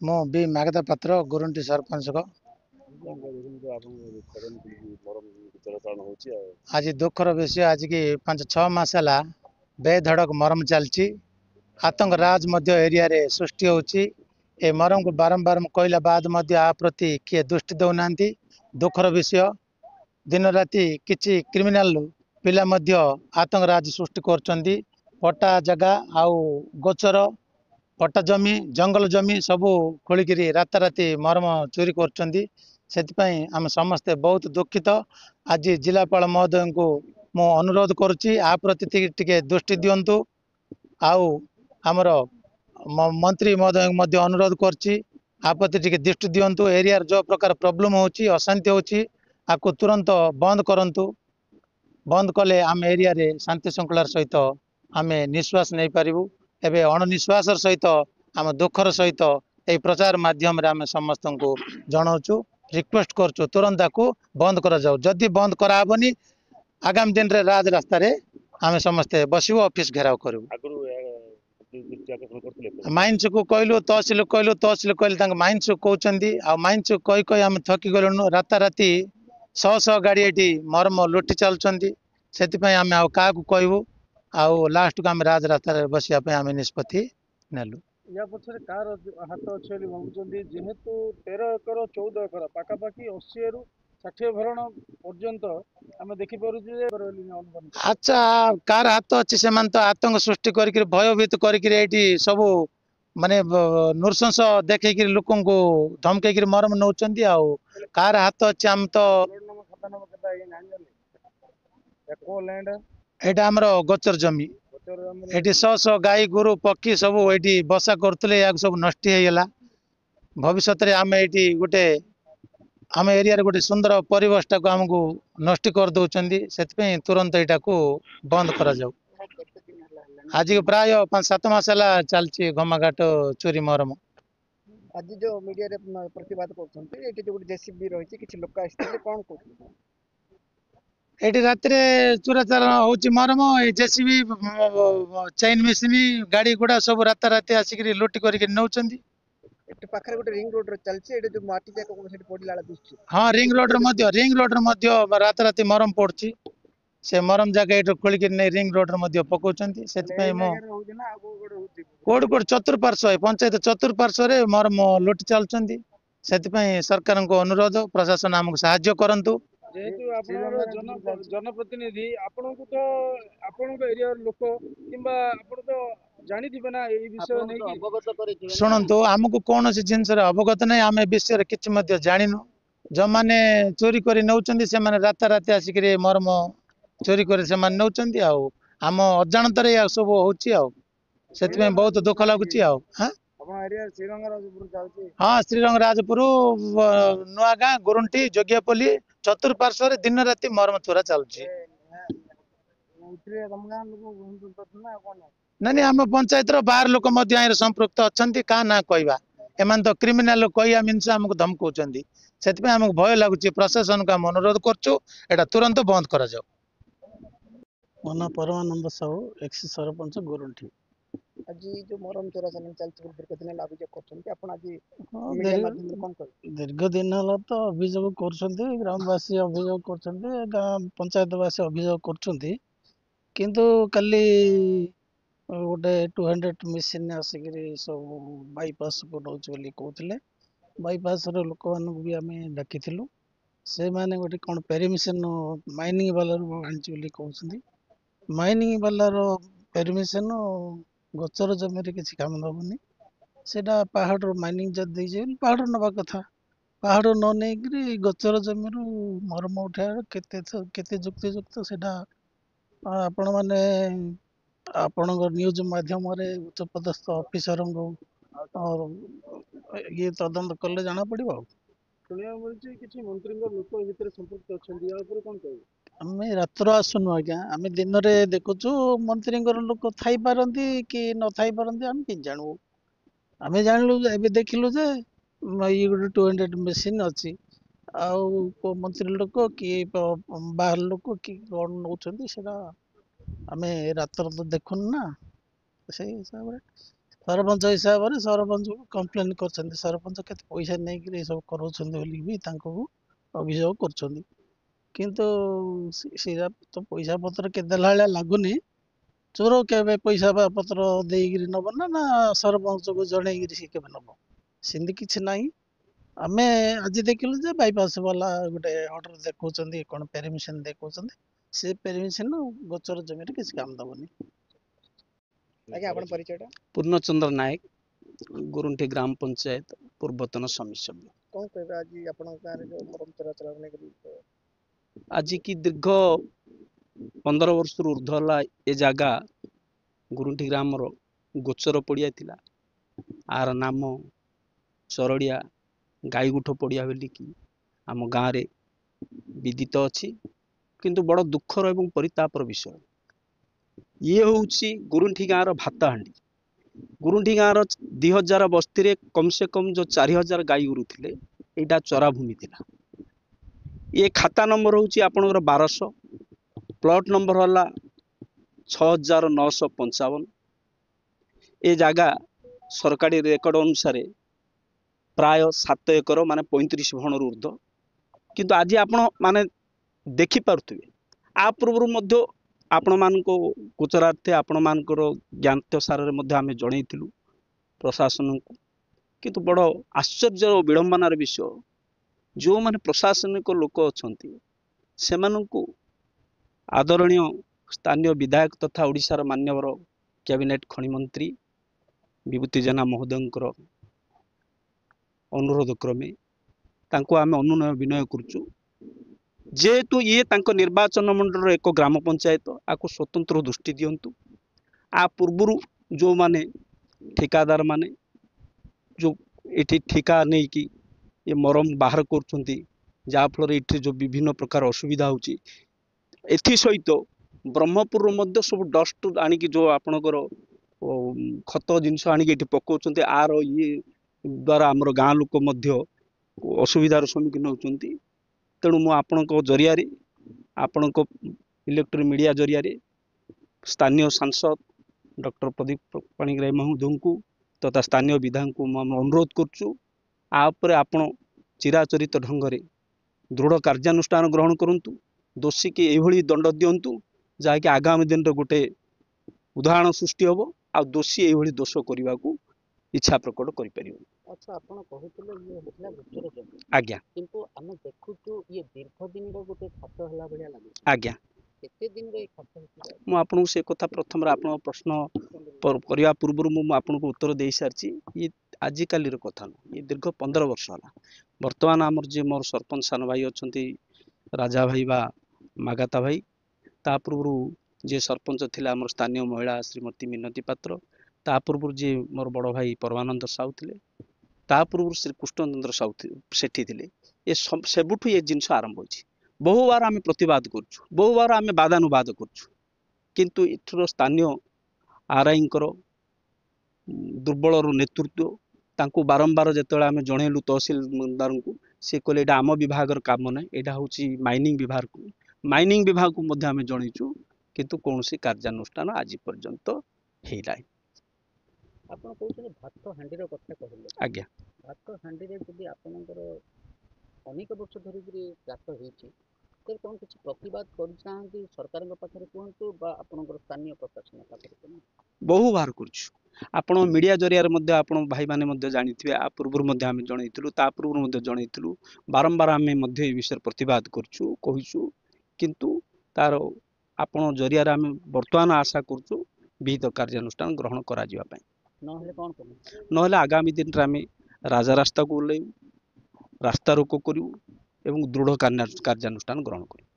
ମୁଁ ବି ମାଗଧା ପାତ୍ର ଗୁରୁଣ୍ଟି ସରପଞ୍ଚ ଆଜି ଦୁଃଖର ବିଷୟ ଆଜି କି 5-6 ମାସ ହେଲା ବେଧଡ଼କ ମରମ ଚାଲିଛି ଆତଙ୍କ ରାଜ ମଧ୍ୟ ଏରିଆରେ ସୃଷ୍ଟି ହେଉଛି ଏ ମରମକୁ ବାରମ୍ବାର କହିଲା ବାଦ ମଧ୍ୟ ଆ ପ୍ରତି କିଏ ଦୃଷ୍ଟି ଦେଉନାହାନ୍ତି ଦୁଃଖର ବିଷୟ ଦିନ ରାତି କିଛି କ୍ରିମିନାଲ ପିଲା ମଧ୍ୟ ଆତଙ୍କ ରାଜ ସୃଷ୍ଟି କରୁଛନ୍ତି ପଟା ଜାଗା ଆଉ ଗୋଚର ପଟ୍ଟା ଜମି ଜଙ୍ଗଲ ଜମି ସବୁ ଖୋଳିକିରି ରାତାରାତି ମରମ ଚୋରି କରୁଛନ୍ତି ସେଥିପାଇଁ ଆମେ ସମସ୍ତେ ବହୁତ ଦୁଃଖିତ ଆଜି ଜିଲ୍ଲାପାଳ ମହୋଦୟଙ୍କୁ ମୁଁ ଅନୁରୋଧ କରୁଛି ଆ ପ୍ରତି ଟିକେ ଦୃଷ୍ଟି ଦିଅନ୍ତୁ ଆଉ ଆମର ମନ୍ତ୍ରୀ ମହୋଦୟଙ୍କୁ ମଧ୍ୟ ଅନୁରୋଧ କରୁଛି ଆ ପ୍ରତି ଟିକେ ଦୃଷ୍ଟି ଦିଅନ୍ତୁ ଏରିଆର ଯେଉଁ ପ୍ରକାର ପ୍ରୋବ୍ଲେମ ହେଉଛି ଅଶାନ୍ତି ହେଉଛି ଆକୁ ତୁରନ୍ତ ବନ୍ଦ କରନ୍ତୁ ବନ୍ଦ କଲେ ଆମେ ଏରିଆରେ ଶାନ୍ତି ଶୃଙ୍ଖଳାର ସହିତ ଆମେ ନିଶ୍ୱାସ ନେଇପାରିବୁ ଏବେ ଅଣନିଶ୍ୱାସର ସହିତ ଆମ ଦୁଃଖର ସହିତ ଏହି ପ୍ରଚାର ମାଧ୍ୟମରେ ଆମେ ସମସ୍ତଙ୍କୁ ଜଣାଉଛୁ ରିକ୍ୱେଷ୍ଟ କରୁଛୁ ତୁରନ୍ତ ତାକୁ ବନ୍ଦ କରାଯାଉ ଯଦି ବନ୍ଦ କରାହେବନି ଆଗାମୀ ଦିନରେ ରାଜରାସ୍ତାରେ ଆମେ ସମସ୍ତେ ବସିବୁ ଅଫିସ ଘେରାଉ କରିବୁ ମାଇନ୍ସକୁ କହିଲୁ ତହସିଲ କହିଲେ ତାଙ୍କ ମାଇନ୍ସ କହୁଛନ୍ତି ଆଉ ମାଇନ୍ସ କହି କହି ଆମେ ଥକି ଗଲୁଣୁ ରାତାରାତି ଶହ ଗାଡ଼ି ଏଠି ମରମ ଲୁଟି ଚାଲୁଛନ୍ତି ସେଥିପାଇଁ ଆମେ ଆଉ କାହାକୁ କହିବୁ ଆଉ ଲାଷ୍ଟକୁ ଆମେ ରାଜରାସ୍ତାରେ ବସିବା ପାଇଁ ଆମେ ନିଷ୍ପତ୍ତି ନେଲୁ या पछरे कार हाथ अच्छे ବୋଲି ଭାବୁଛନ୍ତି ଯେହେତୁ 13 ଏକର 14 ଏକର ପାଖାପାଖି 80 ରୁ 60 ଭରଣ ପର୍ଯ୍ୟନ୍ତ ଆମେ ଦେଖିପାରୁଛୁ ଯେ ଆଚ୍ଛା କାର ହାତ ଅଛି ସେମାନେ ତ ଆତଙ୍କ ସୃଷ୍ଟି କରିକି ଭୟଭୀତ କରିକି ଏଇଠି ସବୁ ମାନେ ନୃଶଂସ ଦେଖେଇକିରି ଲୋକଙ୍କୁ ଧମକେଇକିରି ମରମ ନଉଛନ୍ତି ଆଉ କାର ହାତ ଅଛି ଆମେ ତ ଏଇଟା ଆମର ଗୋଚର ଜମି ଏଠି ଶହ ଗାଈ ଗୋରୁ ପକ୍ଷୀ ସବୁ ଏଠି ବସା କରୁଥିଲେ ୟାକୁ ସବୁ ନଷ୍ଟ ହେଇଗଲା ଭବିଷ୍ୟତରେ ଆମେ ଏଇଠି ଗୋଟେ ଆମ ଏରିଆରେ ଗୋଟେ ସୁନ୍ଦର ପରିବେଶଟାକୁ ଆମକୁ ନଷ୍ଟ କରିଦଉଛନ୍ତି ସେଥିପାଇଁ ତୁରନ୍ତ ଏଇଟାକୁ ବନ୍ଦ କରାଯାଉ ଆଜି ପ୍ରାୟ 5-7 ମାସ ହେଲା ଚାଲିଛି ଘମାଘାଟ ଚୋରି ମରମ ଆଜି ଯୋଉ ମିଡିଆରେ ପ୍ରତିବାଦ କରୁଛନ୍ତି ଏଠି ଯୋଉ ଗୋଟେ ଜେସିବି ରହିଛି କିଛି ଲୋକ ଆସିଥିଲେ କଣ କହୁଛନ୍ତି ଏଠି ରାତିରେ ଚୋରାଚାଲାଣ ହଉଛି ମରମ ଏଇ ଜେସିବି ଚେନ୍ ମେସିନ୍ ଗାଡି ଗୁଡା ସବୁ ରାତାରାତି ଆସିକିରି ଲୁଟି କରିକି ନେଉଛନ୍ତି ଏଠି ପାଖରେ ଗୋଟେ ରିଙ୍ଗ ରୋଡ ଚାଲିଛି ଏଠି ଯୋଉ ମାଟି ଯାକ ସେଠି ପଡିଲା ବେଳେ ଦିଶୁଛି ହଁ ରିଙ୍ଗ ରୋଡରେ ମଧ୍ୟ ରାତାରାତି ମରମ ପଡୁଛି ସେ ମରମ ଜାଗା ଏଠୁ ଖୋଳିକି ନେଇ ରିଙ୍ଗ ରୋଡରେ ମଧ୍ୟ ପକଉଛନ୍ତି ସେଥିପାଇଁ ମୁଁ କୋଉଠି ଚତୁଃପାର୍ଶ୍ୱ ପଞ୍ଚାୟତ ଚତୁଃପାର୍ଶ୍ୱରେ ମରମ ଲୁଟି ଚାଲୁଛନ୍ତି ସେଥିପାଇଁ ସରକାରଙ୍କ ଅନୁରୋଧ ପ୍ରଶାସନ ଆମକୁ ସାହାଯ୍ୟ କରନ୍ତୁ ଯେହେତୁ ଆପଣଙ୍କର ଜନପ୍ରତିନିଧି ଆପଣଙ୍କୁ ତ ଆପଣଙ୍କ ଏରିଆର ଲୋକ କିମ୍ବା ଆପଣ ତ ଜାଣିଥିବେ ନା ଏଇ ବିଷୟ ନେଇକି ଶୁଣନ୍ତୁ ଆମକୁ କୌଣସି ଜିନିଷରେ ଅବଗତ ନାହିଁ ଆମେ ବିଷୟରେ କିଛି ମଧ୍ୟ ଜାଣିନୁ ଯୋଉମାନେ ଚୋରି କରି ନେଉଛନ୍ତି ସେମାନେ ରାତାରାତି ଆସିକିରି ମର୍ମ ଚୋରି କରି ସେମାନେ ନେଉଛନ୍ତି ଆଉ ଆମ ଅଜାଣତରେ ଏହା ସବୁ ହଉଛି ଆଉ ସେଥିପାଇଁ ବହୁତ ଦୁଃଖ ଲାଗୁଛି ଆଉ ହଁ ଶ୍ରୀରଙ୍ଗରାଜପୁର ନୂଆ ଗାଁ ଗୁରୁଣ୍ଟି ଯୋଗ୍ୟପଲ୍ଲୀ ଚତୁଃପାର୍ଶ୍ୱରେ ଦିନ ରାତି ମରମ ଚୋରା ଚାଲୁଛି ନାଇଁ ଆମ ପଞ୍ଚାୟତର ବାହାର ଲୋକ ମଧ୍ୟ ଏହାର ସମ୍ପୃକ୍ତ ଅଛନ୍ତି କାହା ନା କହିବା ଏମାନେ ତ କ୍ରିମିନାଲ କହିବା ମିନିଷ ଆମକୁ ଧମକଉଛନ୍ତି ସେଥିପାଇଁ ଆମକୁ ଭୟ ଲାଗୁଛି ପ୍ରଶାସନକୁ ଆମେ ଅନୁରୋଧ କରୁଛୁ ଏଟା ତୁରନ୍ତ ବନ୍ଦ କରାଯାଉ ମୋ ନାଁ ପରମାନନ୍ଦ ସାହୁ ଏକ୍ସ ସରପଞ୍ଚ ଗୁରୁଣ୍ଠି ଆଜି ଯୋଉ ମରମ ଚୋରାଚାଲାଣ ଚାଲିଛି ଦୀର୍ଘ ଦିନ ହେଲା ଅଭିଯୋଗ କରୁଛନ୍ତି ଆପଣ ଆଜି ଦୀର୍ଘ ଦିନ ହେଲା ତ ଅଭିଯୋଗ କରୁଛନ୍ତି ଗ୍ରାମବାସୀ ଅଭିଯୋଗ କରୁଛନ୍ତି ଗାଁ ପଞ୍ଚାୟତବାସୀ ଅଭିଯୋଗ କରୁଛନ୍ତି କିନ୍ତୁ କାଲି ଗୋଟେ 200 ମେସିନ୍ ଆସିକିରି ସବୁ ବାଇପାସ୍ ନଉଛି ବୋଲି କହୁଥିଲେ ବାଇପାସର ଲୋକମାନଙ୍କୁ ବି ଆମେ ଡାକିଥିଲୁ ସେମାନେ ଗୋଟେ କ'ଣ ପରମିଶନ ମାଇନିଂ ବାଲାରୁ ଆଣିଛି ବୋଲି କହୁଛନ୍ତି ମାଇନିଂ ବାଲାର ପରମିଶନ ଗୋଚର ଜମିରେ କିଛି କାମ ଦେବନି ସେଇଟା ପାହାଡ଼ର ମାଇନିଂ ଯଦି ଦେଇଛି ପାହାଡ଼ ନେବା କଥା ପାହାଡ଼ ନ ନେଇକିରି ଗୋଚର ଜମିରୁ ମରମ ଉଠାଇବା କେତେ ଯୁକ୍ତିଯୁକ୍ତ ସେଇଟା ଆପଣମାନେ ଆପଣଙ୍କ ନ୍ୟୁଜ୍ ମାଧ୍ୟମରେ ଉଚ୍ଚପଦସ୍ଥ ଅଫିସରଙ୍କୁ ଇଏ ତଦନ୍ତ କଲେ ଜଣା ପଡ଼ିବ ଆଉ ଶୁଣିବାକୁ ମିଳୁଛି କିଛି ମନ୍ତ୍ରୀଙ୍କ ଲୋକ ଏ ଭିତରେ ସମ୍ପୃକ୍ତ ଅଛନ୍ତି ୟା ଉପରେ କ'ଣ କହିବେ ଆମେ ରାତ୍ର ଆସୁନୁ ଆଜ୍ଞା ଆମେ ଦିନରେ ଦେଖୁଛୁ ମନ୍ତ୍ରୀଙ୍କର ଲୋକ ଥାଇପାରନ୍ତି କି ନଥାଇ ପାରନ୍ତି ଆମେ କେମିତି ଜାଣିବୁ ଆମେ ଜାଣିଲୁ ଯେ ଏବେ ଦେଖିଲୁ ଯେ ଇଏ ଗୋଟେ 200 ମେସିନ୍ ଅଛି ଆଉ କେଉଁ ମନ୍ତ୍ରୀ ଲୋକ କି ବାହାର ଲୋକ କି କ'ଣ ନେଉଛନ୍ତି ସେଟା ଆମେ ରାତ୍ର ତ ଦେଖୁନୁ ନା ସେଇ ହିସାବରେ ସରପଞ୍ଚ ହିସାବରେ ସରପଞ୍ଚକୁ କମ୍ପ୍ଲେନ୍ କରିଛନ୍ତି। ସରପଞ୍ଚ କେତେ ପଇସା ନେଇକିରି ଏସବୁ କରାଉଛନ୍ତି ବୋଲି ବି ତାଙ୍କୁ ଅଭିଯୋଗ କରୁଛନ୍ତି। କିନ୍ତୁ ସେଇଟା ତ ପଇସା ପତ୍ର କେତେ ଦେଲା ଭଳିଆ ଲାଗୁନି। ଚୋର କେବେ ପଇସା ପତ୍ର ଦେଇକିରି ନେବ ନା ସରପଞ୍ଚକୁ ଜଣେଇକିରି ସେ କେବେ ନେବ? ସେମିତି କିଛି ନାହିଁ। ଆମେ ଆଜି ଦେଖିଲୁ ଯେ ବାଇପାସ୍ ବାଲା ଗୋଟେ ଅର୍ଡର ଦେଖାଉଛନ୍ତି, କ'ଣ ପରମିଶନ ଦେଖାଉଛନ୍ତି। ସେ ପରମିଶନ ଗୋଚର ଜମିରେ କିଛି କାମ ଦେବନି। ଆଜ୍ଞା ଆପଣ ପରିଚୟଟା? ପୂର୍ଣ୍ଣଚନ୍ଦ୍ର ନାୟକ, ଗୁରୁଣ୍ଠି ଗ୍ରାମ ପଞ୍ଚାୟତ ପୂର୍ବତନ ସମିତି ସଭ୍ୟ। କ'ଣ କହିବେ ଆଜି ଆପଣଙ୍କ ଗାଁରେ ଯୋଉ ମରମ ଚୋରାଚାଲାଣ ନେଇକରି? ଆଜି କି ଦୀର୍ଘ 15 ବର୍ଷରୁ ଉର୍ଦ୍ଧ୍ୱ ହେଲା ଏ ଜାଗା ଗୁରୁଣ୍ଠି ଗ୍ରାମର ଗୋଚର ପଡ଼ିଆ ଥିଲା। ଆର ନାମ ଚରଡ଼ିଆ ଗାଈଗୁଠ ପଡ଼ିଆ ବୋଲିକି ଆମ ଗାଁରେ ବିଦିତ ଅଛି। କିନ୍ତୁ ବଡ଼ ଦୁଃଖର ଏବଂ ପରିତାପର ବିଷୟ, ଇଏ ହେଉଛି ଗୁରୁଣ୍ଠି ଗାଁର ଭାତହାଣ୍ଡି। ଗୁରୁଣ୍ଠି ଗାଁର 2000 ବସ୍ତିରେ କମ ସେ କମ ଯୋଉ 4000 ଗାଈ ଗୋରୁ ଥିଲେ, ଏଇଟା ଚରାଭୂମି ଥିଲା। ये खाता नंबर हूँ आपणकर 1200, प्लॉट नंबर है 6955। ये जगह सरकारी रेकर्ड अनुसार प्राय 7 एकर माने 35 भणर ऊर्ध्व। किंतु आज आपण माने देखि पारुथिबे आ पूर्व आपण मान को गोचरार्थे आपण मानकर ज्ञात सारे मध्य आमे जणैथिलु प्रशासन को। किंतु बड़ आश्चर्य और विडंबनार विषय, जो माने प्रशासनिक लोक अछंती सेमानंकु आदरणीय स्थानीय विधायक तथा ओडिशार मान्यवर कैबिनेट खनि मंत्री विभूति जेना महोदयंकर अनुरोध क्रमे तांको आमे अनुनय विनय करचु, जेहेतु ये तांको निर्वाचन मंडल एक ग्राम पंचायत, आको स्वतंत्र दृष्टि दियंतु। आ पूर्वरु जो माने ठेकादार माने जो एठी ठेका नहीं कि ये मरम बाहर कर जाफल ये जो विभिन्न प्रकार असुविधा होची, एथि सहित ब्रह्मपुर मध्य सब डस्ट आनिकी जो आपणकर खत जिनस आनिकी एठी पकाउछन्ती, आर ये द्वारा आमर गाँ लोक मध्य असुविधार सम्मुखीन होउछन्ती। तेणु मु आपणको जरिया रे आपणको इलेक्ट्रिक मीडिया जरिया रे स्थानीय सांसद डॉक्टर प्रदीप पाणिग्राही महोदय को तथा स्थानीय विधायक को अनुरोध करचु, आपरे आपण चिराचरित ढंग से दृढ़ कार्यानुष्ठान ग्रहण करंतु। दोषी की एभली दंड दियंतु जहाँकि आगामी दिन रे गोटे उदाहरण सृष्टि हम आ दोषी एभली दोष करने को इच्छा प्रकट करि परिबो। अच्छा आपण कहूतले ये होतला गोचर जमी। आज्ञा किंतु हम देखुचु ये दीर्घ दिन रो गोटे खात हला बढिया लागे। आज्ञा केते दिन रे खात होतला? मु आपन से कथा प्रथम आपन प्रश्न करया पूर्व मु आपन को उत्तर दे सारची। ये आजिकाली रो कथा न, ये दीर्घ 15 वर्ष हला। वर्तमान आमर जे मोर सरपंच सान भाई अछंती राजा भाई बा मागाता भाई, ता पूर्व जे सरपंच थिला आमर स्थानीय महिला श्रीमती मिनती पात्र, ता पूर्व जे मोर बड़ भाई परमानंद साहू थिले, ता पूर्व श्री कृष्णचंद्र साहू सेठी थिले। ये सेबुठु ये जिनस आरंभ होछि। बहु बार आमे प्रतिवाद करछु, बहु बार आमे बादानुवाद करछु, किंतु इठर स्थानीय आरआईंकर दुर्बल नेतृत्व तांको बारंबार जेतेବେଳେ आमे जणेलु तहसीलदार को, से कहले एटा आम विभाग काम ना, एटा होची माइनिंग विभाग को। माइनिंग विभाग को मध्य आमे जणैछु, किंतु कोनोसी कार्यानुष्ठान आज पर्यंत हेला। आपण कहउछन भात हांडीर कथा कहले। आज्ञा भात हांडी रे जदि आपनकर अनेक वर्ष धरि चाष होइछि, तर कोन किछि प्रतिवाद करछांती सरकार पाखरे कहंतु बा आपनकर स्थानीय प्रशासन पाखरे? बहु बार करछु। आपण मीडिया जरिया मध्य आपण भाई माने मध्य जानिथिबे, आ पूर्व मध्य आमे जणैथिलु, ता पूर्व मध्य जणैथिलु, बारंबार आमे मध्य ए विषय प्रतिवाद करछु कहिछु, किंतु तार आपण जरिया आमे वर्तमान आशा करछु विहित कार्यानुष्ठान ग्रहण करा जिवा पई। नहले कोन करू? नहले आगामी दिन रे आमे राजा रास्ता को ओल्लेइबु, रास्ता रोको करिवु एवं दृढ़ कार्यानुष्ठान ग्रहण करिवु।